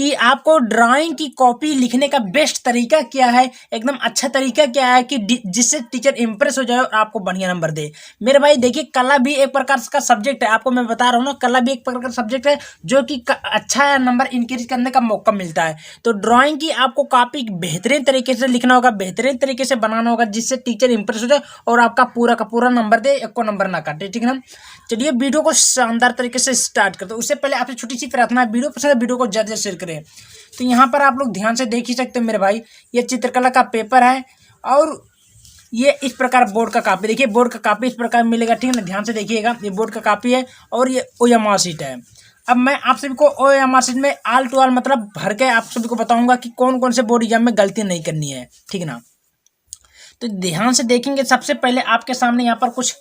कि आपको ड्राइंग की कॉपी लिखने का बेस्ट तरीका क्या है, एकदम अच्छा तरीका क्या है कि जिससे टीचर इंप्रेस हो जाए और आपको बढ़िया नंबर दे। मेरे भाई देखिए, कला भी एक प्रकार का सब्जेक्ट है, आपको मैं बता रहा हूँ ना, कला भी एक प्रकार का सब्जेक्ट है जो कि अच्छा नंबर इंक्रीज करने का मौका मिलता है। तो ड्राइंग की आपको कॉपी बेहतरीन तरीके से लिखना होगा, बेहतरीन तरीके से बनाना होगा, जिससे टीचर इंप्रेस हो जाए और आपका पूरा का पूरा नंबर दे, एक को नंबर ना काटे, ठीक है ना। चलिए वीडियो को शानदार तरीके से स्टार्ट करते हैं। उससे पहले आपसे छोटी सी प्रार्थना है, वीडियो पसंद है वीडियो को ज़्यादा शेयर करें। तो यहाँ पर आप लोग ध्यान से देख ही सकते हैं मेरे भाई, ये चित्रकला का पेपर है और ये इस प्रकार बोर्ड का कॉपी, देखिए बोर्ड का कॉपी इस प्रकार मिलेगा, ठीक है ना। ध्यान से देखिएगा, ये बोर्ड का कॉपी है और ये ओएमआर शीट है। अब मैं आप सभी को ओएमआर शीट में आल टू आल मतलब भर के आप सभी को बताऊंगा कि कौन कौन से बोर्ड एग्जाम में गलती नहीं करनी है, ठीक है ना। तो ध्यान से देखेंगे, सबसे पहले आपके सामने यहाँ पर कुछ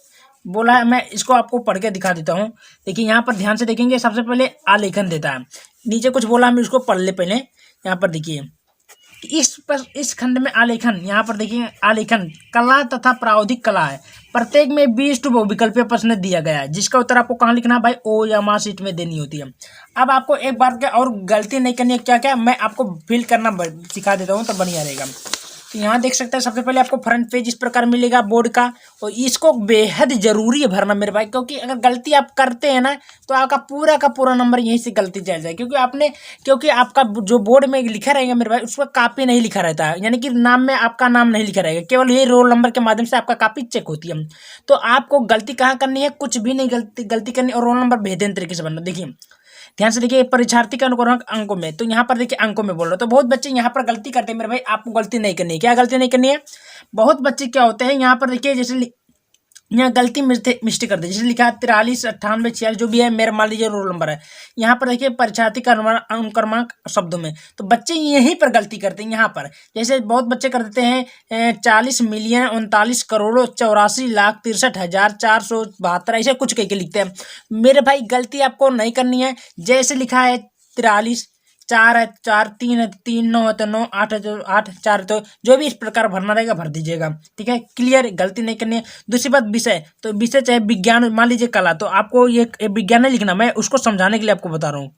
बोला है, मैं इसको आपको पढ़ के दिखा देता हूँ। देखिए यहाँ पर ध्यान से देखेंगे, सबसे पहले आलेखन देता है, नीचे कुछ बोला, हम इसको पढ़ ले पहले। यहाँ पर देखिए इस खंड में आलेखन, यहाँ पर देखिए आलेखन कला तथा प्रावधिक कला है। प्रत्येक में 20 टू बहुविकल्पीय प्रश्न दिया गया है, जिसका उत्तर आपको कहाँ लिखना है भाई, ओ या मार्क शीट में देनी होती है। अब आपको एक बार क्या और गलती नहीं करनी है, क्या क्या मैं आपको फिल करना सिखा देता हूँ तो बढ़िया रहेगा। तो यहाँ देख सकते हैं, सबसे पहले आपको फ्रंट पेज इस प्रकार मिलेगा बोर्ड का, और इसको बेहद जरूरी है भरना मेरे भाई, क्योंकि अगर गलती आप करते हैं ना तो आपका पूरा का पूरा नंबर यहीं से गलती चल जाए, क्योंकि आपका जो बोर्ड में लिखा रहेगा मेरे भाई, उसका कॉपी नहीं लिखा रहता है, यानी कि नाम में आपका नाम नहीं लिखा रहेगा, केवल ये रोल नंबर के माध्यम से आपका कॉपी चेक होती है। तो आपको गलती कहाँ करनी है, कुछ भी नहीं गलती करनी, और रोल नंबर बेहतरीन तरीके से बनना। देखिए ध्यान से देखिए, परीक्षार्थी का अनुक्रमांक अंकों में, तो यहाँ पर देखिए अंकों में बोल रहा हूँ, तो बहुत बच्चे यहाँ पर गलती करते हैं मेरे भाई, आपको गलती नहीं करनी है। क्या गलती नहीं करनी है, बहुत बच्चे क्या होते हैं यहाँ पर देखिए, जैसे यहाँ गलती मिस्टेक कर दी, जैसे लिखा है 43 98 46 जो भी है, मेरा मान लीजिए रोल नंबर है, यहाँ पर देखिए परीक्षार्थी का अनुक्रमांक शब्दों में, तो बच्चे यहीं पर गलती करते हैं। यहाँ पर जैसे बहुत बच्चे कर देते हैं 40 मिलियन 39 करोड़ 84 लाख 63,472, ऐसे कुछ कह के लिखते हैं। मेरे भाई गलती आपको नहीं करनी है, जैसे लिखा है 43, 4 है 4, 3 है 3, 9 है तो 9, 8 है तो 8, 4 तो जो भी इस प्रकार भरना रहेगा भर दीजिएगा, ठीक है, क्लियर, गलती नहीं करनी है। दूसरी बात विषय, तो विषय चाहे विज्ञान, मान लीजिए कला, तो आपको ये विज्ञान नहीं लिखना, मैं उसको समझाने के लिए आपको बता रहा हूँ।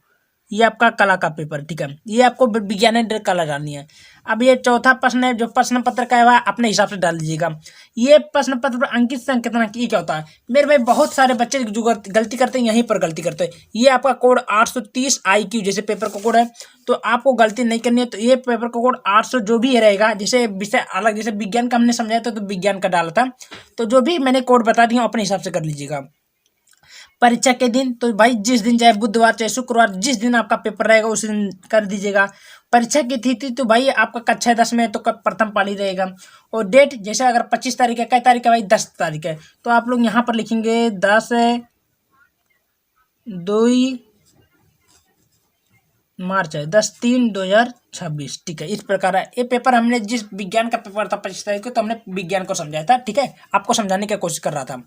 ये आपका कला का पेपर, ठीक है, ये आपको विज्ञान कला डालनी है। अब ये चौथा प्रश्न है, जो प्रश्न पत्र का है वह अपने हिसाब से डाल दीजिएगा। ये प्रश्न पत्र पर अंकित संकेतन अंक, ये क्या होता है मेरे भाई, बहुत सारे बच्चे जो गलती करते हैं यहीं पर गलती करते हैं। ये आपका कोड 830 IQ जैसे पेपर का कोड है, तो आपको गलती नहीं करनी है। तो ये पेपर का कोड 800 जो भी रहेगा, जैसे विषय अलग, जैसे विज्ञान का हमने समझाया था तो विज्ञान का डाला था, तो जो भी मैंने कोड बता दिया अपने हिसाब से कर लीजिएगा। परीक्षा के दिन, तो भाई जिस दिन, चाहे बुधवार चाहे शुक्रवार, जिस दिन आपका पेपर रहेगा उस दिन कर दीजिएगा। परीक्षा की तिथि, तो भाई आपका कक्षा 10 में तो प्रथम पाली रहेगा। और डेट, जैसे अगर 25 तारीख है, क्या तारीख है भाई, 10 तारीख है, तो आप लोग यहाँ पर लिखेंगे 10/2 मार्च है, 10/3/2026, ठीक है, इस प्रकार है। ये पेपर हमने जिस विज्ञान का पेपर था 25 तारीख को, तो हमने विज्ञान को समझाया था, ठीक है, आपको समझाने की कोशिश कर रहा था।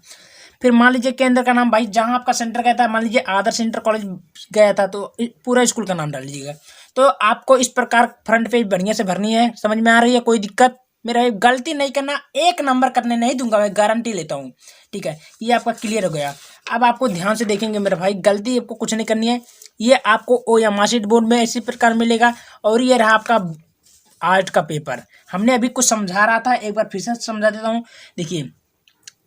फिर मान लीजिए केंद्र का नाम, भाई जहां आपका सेंटर गया था, मान लीजिए आदर्श इंटर कॉलेज गया था, तो पूरा स्कूल का नाम डाल लीजिएगा। तो आपको इस प्रकार फ्रंट पेज बढ़िया से भरनी है, समझ में आ रही है, कोई दिक्कत, मेरा गलती नहीं करना, एक नंबर करने नहीं दूंगा, मैं गारंटी लेता हूँ, ठीक है, ये आपका क्लियर हो गया। अब आपको ध्यान से देखेंगे मेरे भाई, गलती आपको कुछ नहीं करनी है, ये आपको ओ या मार्कशीट बोर्ड में इसी प्रकार मिलेगा। और ये रहा आपका आर्ट का पेपर, हमने अभी कुछ समझा रहा था, एक बार फिर से समझा देता हूँ। देखिए,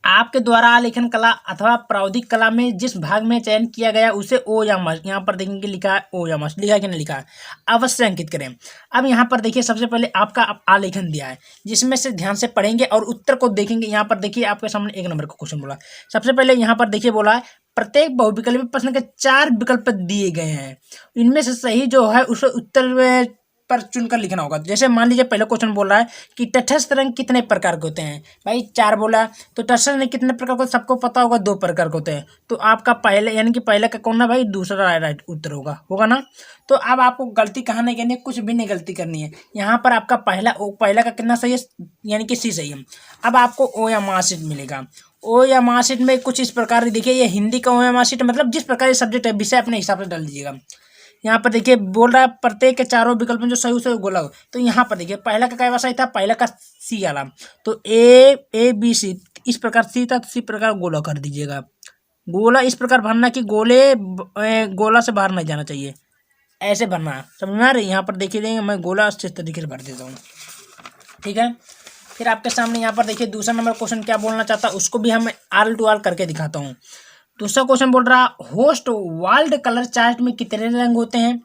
आपके द्वारा आलेखन कला अथवा प्रावधिक कला में जिस भाग में चयन किया गया उसे ओ या मस्ट, यहाँ पर देखेंगे लिखा है ओ या मस्ट, लिखा है कि नहीं लिखा है, अवश्य अंकित करें। अब यहाँ पर देखिए, सबसे पहले आपका आलेखन दिया है, जिसमें से ध्यान से पढ़ेंगे और उत्तर को देखेंगे। यहाँ पर देखिए आपके सामने 1 नंबर का क्वेश्चन बोला, सबसे पहले यहाँ पर देखिए बोला है प्रत्येक बहुविकल्पीय प्रश्न के 4 विकल्प दिए गए हैं, इनमें से सही जो है उसे उत्तर पर चुनकर लिखना होगा। जैसे मान लीजिए पहला क्वेश्चन बोल रहा है कि तटस्थ रंग कितने प्रकार के होते हैं, भाई 4 बोला, तो तटस्थ रंग कितने प्रकार के, सबको पता होगा 2 प्रकार के होते हैं, तो आपका पहले यानी कि पहले का कौन है भाई, दूसरा राइट उत्तर होगा ना। तो अब आपको गलती कहाँ नहीं करनी है, कुछ भी नहीं गलती करनी है। यहाँ पर आपका पहला का कितना सही है, यानी कि सी सही है। अब आपको ओ या मार्कशीट मिलेगा, ओ या मार्कशीट में कुछ इस प्रकार देखिए, ये हिंदी का ओ या मार्कशीट मतलब जिस प्रकार ये सब्जेक्ट है, विषय अपने हिसाब से डाल दीजिएगा। यहाँ पर देखिए बोल रहा है प्रत्येक के 4 विकल्प में जो सही उसे गोला हो, तो यहाँ पर देखिए पहला का क्या सही था, पहला का सी वाला, तो ए बी सी इस प्रकार सी था, तो सी प्रकार गोला कर दीजिएगा। गोला इस प्रकार भरना कि गोला से बाहर नहीं जाना चाहिए, ऐसे भरना है, समझ में आ रही है। यहाँ पर देखिए देंगे मैं गोला अच्छे तरीके से भर देता हूँ, ठीक है। फिर आपके सामने यहाँ पर देखिए दूसरा नंबर क्वेश्चन क्या बोलना चाहता है, उसको भी हम आल टू आल करके दिखाता हूँ। दूसरा क्वेश्चन बोल रहा होस्ट वर्ल्ड कलर चार्ट में कितने रंग होते हैं।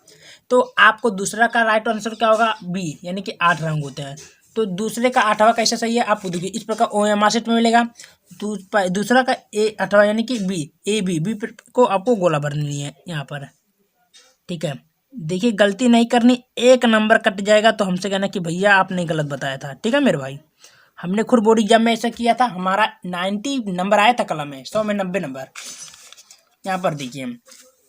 तो आपको दूसरा का राइट आंसर क्या होगा, बी, यानी कि 8 रंग होते हैं। तो दूसरे का 8वां कैसे सही है, आप देखिए इस प्रकार OMR शीट में मिलेगा। दूसरा का ए 8वां यानी कि बी, बी को आपको गोला भरनी है यहाँ पर, ठीक है। देखिए गलती नहीं करनी, एक नंबर कट जाएगा तो हमसे कहना कि भैया आपने गलत बताया था, ठीक है मेरे भाई। हमने खुद बोर्ड एग्जाम में ऐसा किया था, हमारा 90 नंबर आया था कलम में, 100 में 90 नंबर। यहाँ पर देखिए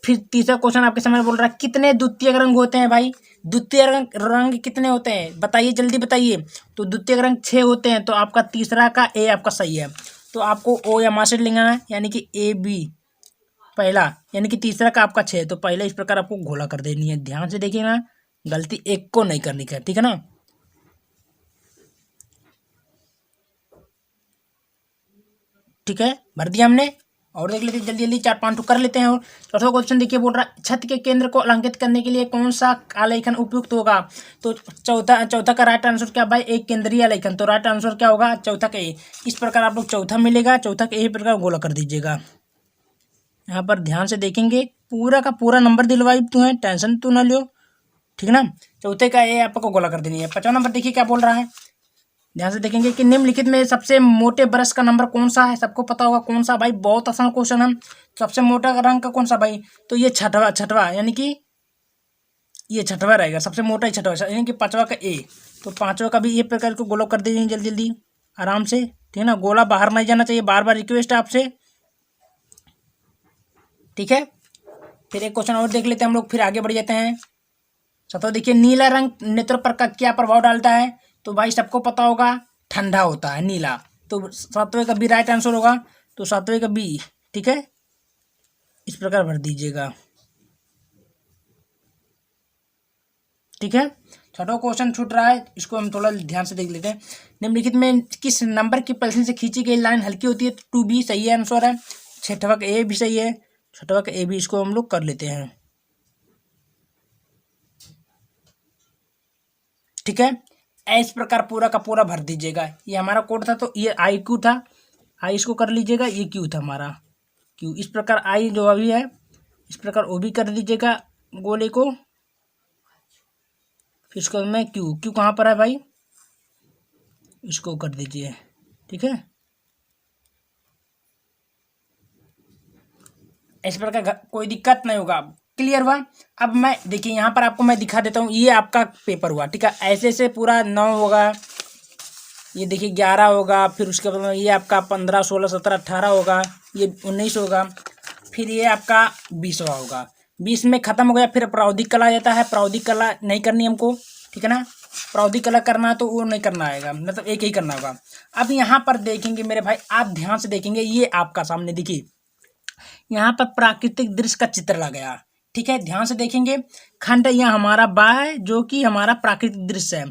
फिर तीसरा क्वेश्चन आपके सामने बोल रहा है कितने द्वितीयक रंग होते हैं भाई। द्वितीय रंग कितने होते हैं बताइए, जल्दी बताइए। तो द्वितीयक रंग 6 होते हैं, तो आपका तीसरा का ए आपका सही है। तो आपको ओ या मार्कशीट लेना है, यानी कि AB पहला, यानी कि तीसरा का आपका 6, तो पहले इस प्रकार आपको घोला कर देनी है। ध्यान से देखिए ना, गलती एक को नहीं करनी है, ठीक है ना। ठीक है, भर दिया हमने। और देख लेते जल्दी जल्दी 4-5 कर लेते हैं। और चौथा क्वेश्चन देखिए बोल रहा है छत के केंद्र को अलंकित करने के लिए कौन सा आलेखन उपयुक्त होगा। तो चौथा का राइट आंसर क्या भाई, एक केंद्रीय आलेखन। तो राइट आंसर क्या होगा, चौथा का ए। इस प्रकार आप लोग चौथा मिलेगा, चौथा का ए प्रकार गोला कर दीजिएगा। यहाँ पर ध्यान से देखेंगे, पूरा का पूरा नंबर दिलवाई तू है, टेंशन तू ना लियो, ठीक है ना। चौथे का ए आपको गोला कर देनी है। 5वां नंबर देखिए क्या बोल रहा है, ध्यान से देखेंगे कि निम्नलिखित में सबसे मोटे ब्रश का नंबर कौन सा है। सबको पता होगा कौन सा भाई, बहुत आसान क्वेश्चन है। सबसे मोटा रंग का कौन सा भाई, तो ये छठवा यानी कि ये छठवा रहेगा, सबसे मोटा ही छठवा, यानी कि 5वां का ए। तो 5वां का भी ये प्रकार को गोला कर दीजिए जल्दी जल्दी आराम से, ठीक है ना। गोला बाहर नहीं जाना चाहिए, बार बार रिक्वेस्ट है आपसे, ठीक है। फिर एक क्वेश्चन और देख लेते हैं हम लोग, फिर आगे बढ़ जाते हैं। छठवा देखिए नीला रंग नेत्रों पर का क्या प्रभाव डालता है। तो भाई सबको पता होगा ठंडा होता है नीला। तो 7वें का बी राइट आंसर होगा। तो 7वें का बी, ठीक है, इस प्रकार भर दीजिएगा, ठीक है। छठा क्वेश्चन छूट रहा है, इसको हम थोड़ा ध्यान से देख लेते हैं। निम्नलिखित में किस नंबर की पेंसिल से खींची गई लाइन हल्की होती है। तो 2B सही है आंसर है। छठवा का ए भी सही है, छठवा का ए भी, इसको हम लोग कर लेते हैं, ठीक है। इस प्रकार पूरा का पूरा भर दीजिएगा। ये हमारा कोड था, तो ये IQ था, आई इसको कर लीजिएगा। ये Q था हमारा, Q। इस प्रकार आई जो अभी है, इस प्रकार वो भी कर दीजिएगा गोले को। फिर इसको मैं Q कहाँ पर है भाई, इसको कर दीजिए, ठीक है। इस प्रकार कोई दिक्कत नहीं होगा, क्लियर हुआ। अब मैं देखिए यहाँ पर आपको मैं दिखा देता हूँ, ये आपका पेपर हुआ, ठीक है। ऐसे से पूरा 9 होगा, ये देखिए 11 होगा, फिर उसके बाद ये आपका 15, 16, 17, 18 होगा, ये 19 होगा, फिर ये आपका 20वां होगा। 20 में खत्म हो गया, फिर प्रावधिक कला जाता है। प्रावधिक कला नहीं करनी हमको, ठीक है ना। प्रावधिक कला करना है तो वो नहीं करना आएगा, मतलब एक ही करना होगा। अब यहाँ पर देखेंगे मेरे भाई, आप ध्यान से देखेंगे, ये आपका सामने देखिए यहाँ पर प्राकृतिक दृश्य का चित्र लगाया, ठीक है। ध्यान से देखेंगे, खंड यह हमारा बा है, जो कि हमारा प्राकृतिक दृश्य है।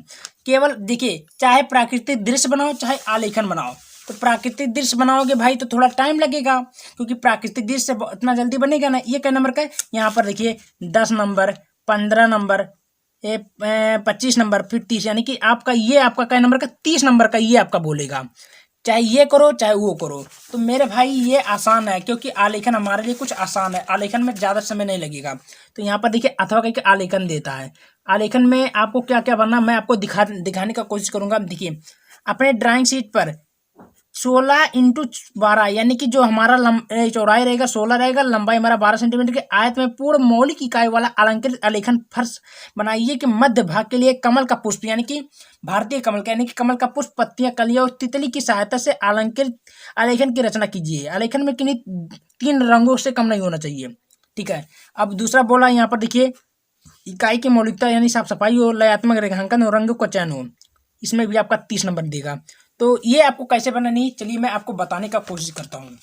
केवल देखिए, चाहे प्राकृतिक दृश्य बनाओ चाहे आलेखन बनाओ, तो प्राकृतिक दृश्य बनाओगे भाई तो थोड़ा टाइम लगेगा, क्योंकि प्राकृतिक दृश्य इतना जल्दी बनेगा ना। ये क्या नंबर का है, यहाँ पर देखिए 10 नंबर, 15 नंबर, 25 नंबर, फिर 30, यानी कि आपका ये आपका क्या नंबर का, 30 नंबर का ये आपका बोलेगा। चाहे ये करो चाहे वो करो। तो मेरे भाई ये आसान है, क्योंकि आलेखन हमारे लिए कुछ आसान है, आलेखन में ज़्यादा समय नहीं लगेगा। तो यहाँ पर देखिए अथवा करके आलेखन देता है। आलेखन में आपको क्या क्या बनना, मैं आपको दिखाने का कोशिश करूंगा। देखिए अपने ड्राइंग शीट पर 16x12, यानी कि जो हमारा चौड़ाई रहेगा 16 रहेगा, लंबाई हमारा 12 सेंटीमीटर के आयत में पूर्ण मौलिक इकाई वाला अलंकृत आलेखन फर्श बनाइए कि मध्य भाग के लिए कमल का पुष्प, यानी कि भारतीय कमल का, यानी कि कमल का पुष्प, पत्तियां, कलियां और तितली की सहायता से अलंकृत आलेखन की रचना कीजिए। आलेखन में किन्हीं 3 रंगों से कम नहीं होना चाहिए, ठीक है। अब दूसरा बोला यहाँ पर देखिए, इकाई की मौलिकता यानी साफ सफाई और लयात्मक रेखांकन और रंगों का चयन हो, इसमें भी आपका 30 नंबर देगा। तो ये आपको कैसे बनानी, चलिए मैं आपको बताने का कोशिश करता हूँ।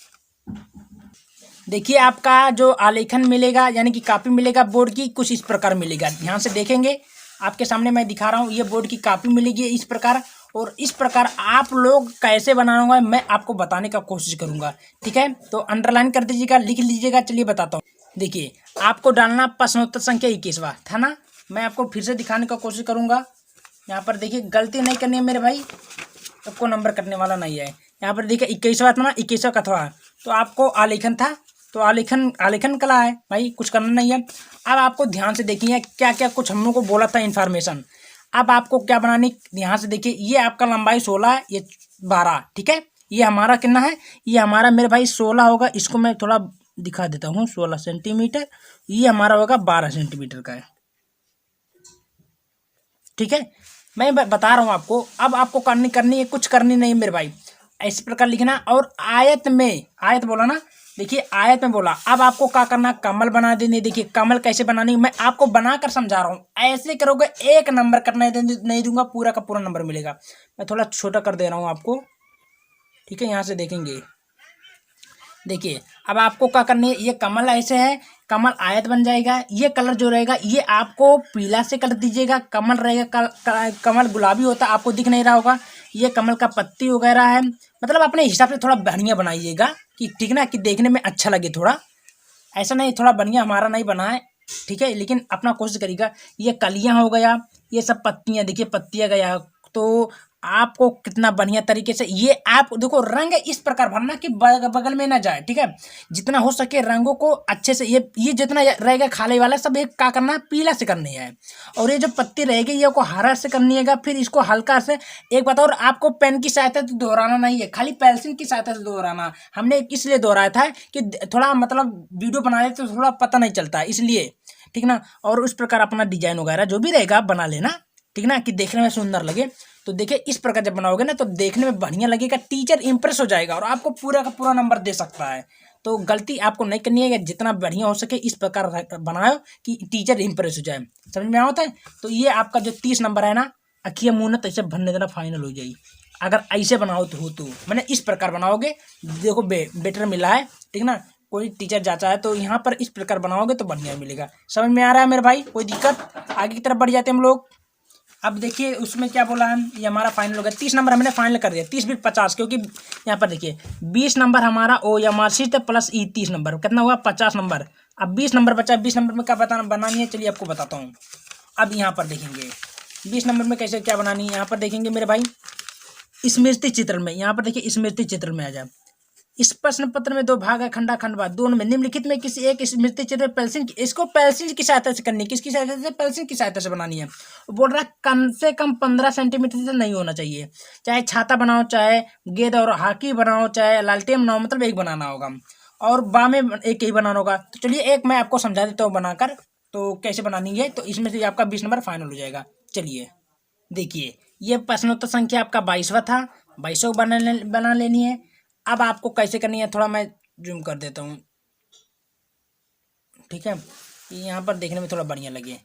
देखिए आपका जो आलेखन मिलेगा, यानी कि कॉपी मिलेगा बोर्ड की, कुछ इस प्रकार मिलेगा। ध्यान से देखेंगे, आपके सामने मैं दिखा रहा हूँ, ये बोर्ड की कॉपी मिलेगी इस प्रकार। और इस प्रकार आप लोग कैसे बनाऊंगा मैं आपको बताने का कोशिश करूंगा, ठीक है। तो अंडरलाइन कर दीजिएगा, लिख लीजिएगा, चलिए बताता हूँ। देखिए आपको डालना प्रश्नोत्तर संख्या 21वां था ना। मैं आपको फिर से दिखाने का कोशिश करूंगा। यहाँ पर देखिए गलती नहीं करनी है मेरे भाई, आपको नंबर कटने वाला नहीं है। यहाँ पर देखिए 21वां था ना, 21वां का था तो आपको आलेखन था, तो आलेखन कला है भाई, कुछ करना नहीं है। अब आपको ध्यान से देखिए क्या क्या कुछ हम लोग को बोला था इन्फॉर्मेशन। अब आपको क्या बनानी, यहाँ से देखिए ये आपका लंबाई 16 है, ये 12, ठीक है। ये हमारा कितना है, ये हमारा मेरे भाई 16 होगा। इसको मैं थोड़ा दिखा देता हूँ, 16 सेंटीमीटर। ये हमारा होगा 12 सेंटीमीटर का है, ठीक है। मैं बता रहा हूँ आपको। अब आपको करनी है, कुछ करनी नहीं मेरे भाई, इस प्रकार लिखना। और आयत में, आयत बोला ना, देखिए आयत में बोला। अब आपको क्या करना, कमल बना देनी। देखिए कमल कैसे बनानी मैं आपको बनाकर समझा रहा हूँ। ऐसे करोगे एक नंबर करना नहीं दूंगा, पूरा का पूरा नंबर मिलेगा। मैं थोड़ा छोटा कर दे रहा हूँ आपको, ठीक है। यहाँ से देखेंगे, देखिए अब आपको क्या करनी है, ये कमल ऐसे है, कमल आयत बन जाएगा। ये कलर जो रहेगा ये आपको पीला से कर दीजिएगा। कमल रहेगा कमल गुलाबी होता है, आपको दिख नहीं रहा होगा। ये कमल का पत्ती वगैरह है, मतलब अपने हिसाब से थोड़ा बढ़िया बनाइएगा कि ठीक ना, कि देखने में अच्छा लगे थोड़ा। ऐसा नहीं थोड़ा बढ़िया हमारा नहीं बना है, ठीक है, लेकिन अपना कोशिश करिएगा। ये कलियां हो गया, ये सब पत्तियां, देखिए पत्तियां गया। तो आपको कितना बढ़िया तरीके से ये आप देखो रंग इस प्रकार भरना कि बगल में ना जाए, ठीक है। जितना हो सके रंगों को अच्छे से, ये जितना रहेगा खाली वाला सब एक क्या करना है, पीला से करनी है। और ये जो पत्ती रहेगी ये को हरा से करनी है। फिर इसको हल्का से, एक बात और, आपको पेन की सहायता से दोहराना नहीं है, खाली पेंसिल की सहायता से दोहराना। हमने इसलिए दोहराया था कि थोड़ा मतलब वीडियो बना रहे तो थोड़ा पता नहीं चलता, इसलिए, ठीक ना। और उस प्रकार अपना डिजाइन वगैरह जो भी रहेगा बना लेना, ठीक ना, कि देखने में सुंदर लगे। तो देखिए इस प्रकार जब बनाओगे ना तो देखने में बढ़िया लगेगा, टीचर इंप्रेस हो जाएगा और आपको पूरा का पूरा नंबर दे सकता है। तो गलती आपको नहीं करनी है, जितना बढ़िया हो सके इस प्रकार बनाओ कि टीचर इंप्रेस हो जाए। समझ में आता है। तो ये आपका जो 30 नंबर है ना, अखियां मुंह न ऐसे भरने देना, फाइनल हो जाएगी। अगर ऐसे बनाओ तो मैंने इस प्रकार बनाओगे, देखो बेटर मिला है, ठीक ना। कोई टीचर जाता है तो यहाँ पर इस प्रकार बनाओगे तो बढ़िया मिलेगा। समझ में आ रहा है मेरे भाई, कोई दिक्कत। आगे की तरफ बढ़ जाते हैं हम लोग। अब देखिए उसमें क्या बोला है, ये हमारा फाइनल हो गया। 30 नंबर हमने फाइनल कर दिया, 30 भी 50, क्योंकि यहाँ पर देखिए 20 नंबर हमारा ओ या मार्कशीट प्लस ई 30 नंबर कितना हुआ 50 नंबर। अब 20 नंबर बचा, 20 नंबर में क्या बनानी है, चलिए आपको बताता हूँ। अब यहाँ पर देखेंगे 20 नंबर में कैसे क्या बनानी है, यहाँ पर देखेंगे मेरे भाई स्मृति चित्र में। यहाँ पर देखिए स्मृति चित्र में आ जाए। इस प्रश्न पत्र में 2 भाग है, खंडा खंडवाद दोनों में। निम्नलिखित में किसी एक स्मृति चित्र पेंसिल, इसको पेंसिल की सहायता से करनी है। किसकी सहायता से, पेंसिल की सहायता से बनानी है। बोल रहा है कम से कम 15 सेंटीमीटर से नहीं होना चाहिए। चाहे छाता बनाओ, चाहे गेंद और हॉकी बनाओ, चाहे लालटेन बनाओ, मतलब एक बनाना होगा और बा में एक ही बनाना होगा। तो चलिए एक मैं आपको समझा देता हूँ बनाकर, तो कैसे बनानी है। तो इसमें से आपका 20 नंबर फाइनल हो जाएगा। चलिए देखिए ये प्रश्नोत्तर संख्या आपका 22वां था, 22 बना लेनी है। अब आपको कैसे करनी है, थोड़ा मैं जूम कर देता हूँ, ठीक है, यहाँ पर देखने में थोड़ा बढ़िया लगे।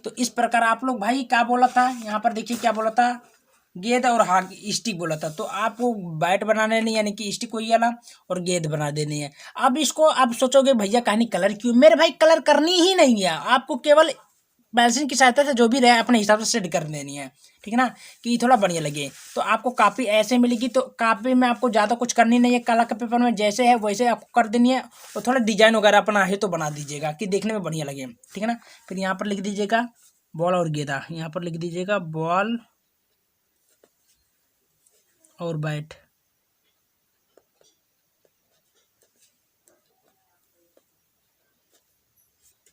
तो इस प्रकार आप लोग भाई क्या बोला था, यहाँ पर देखिए क्या बोला था, गेंद और स्टिक बोला था। तो आपको बैट बनाने नहीं, यानी कि स्टिक वही वाला और गेंद बना देनी है। अब इसको आप सोचोगे भैया कहानी कलर क्यों, मेरे भाई कलर करनी ही नहीं है, आपको केवल पेंसिल की सहायता से जो भी रहे अपने हिसाब से सेट कर देनी है, ठीक है ना, कि थोड़ा बढ़िया लगे। तो आपको कॉपी ऐसे मिलेगी, तो कॉपी में आपको ज़्यादा कुछ करनी नहीं है, कला के पेपर में जैसे है वैसे आपको कर देनी है। और थोड़ा डिजाइन वगैरह अपना है तो बना दीजिएगा कि देखने में बढ़िया लगे, ठीक है ना। फिर यहाँ पर लिख दीजिएगा बॉल और गेंदा, यहाँ पर लिख दीजिएगा बॉल और बैट,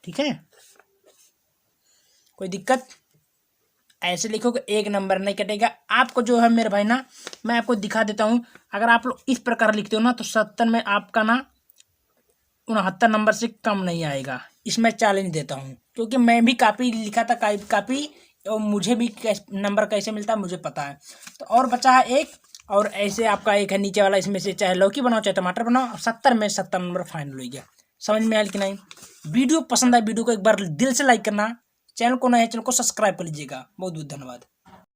ठीक है। कोई दिक्कत, ऐसे लिखोगे एक नंबर नहीं कटेगा। आपको जो है मेरे भाई ना, मैं आपको दिखा देता हूँ। अगर आप लोग इस प्रकार लिखते हो ना तो 70 में आपका ना 69 नंबर से कम नहीं आएगा। इसमें चैलेंज देता हूँ, क्योंकि मैं भी काफ़ी लिखा था काफ़ी, और मुझे भी नंबर कैसे मिलता है मुझे पता है। तो और बचा है एक, और ऐसे आपका एक है नीचे वाला, इसमें से चाहे लौकी बनाओ चाहे टमाटर बनाओ। 70 में 70 नंबर फाइनल हो गया। समझ में आया कि नहीं। वीडियो पसंद आए वीडियो को एक बार दिल से लाइक करना, चैनल को नया चैनल को सब्सक्राइब कर लीजिएगा। बहुत बहुत धन्यवाद।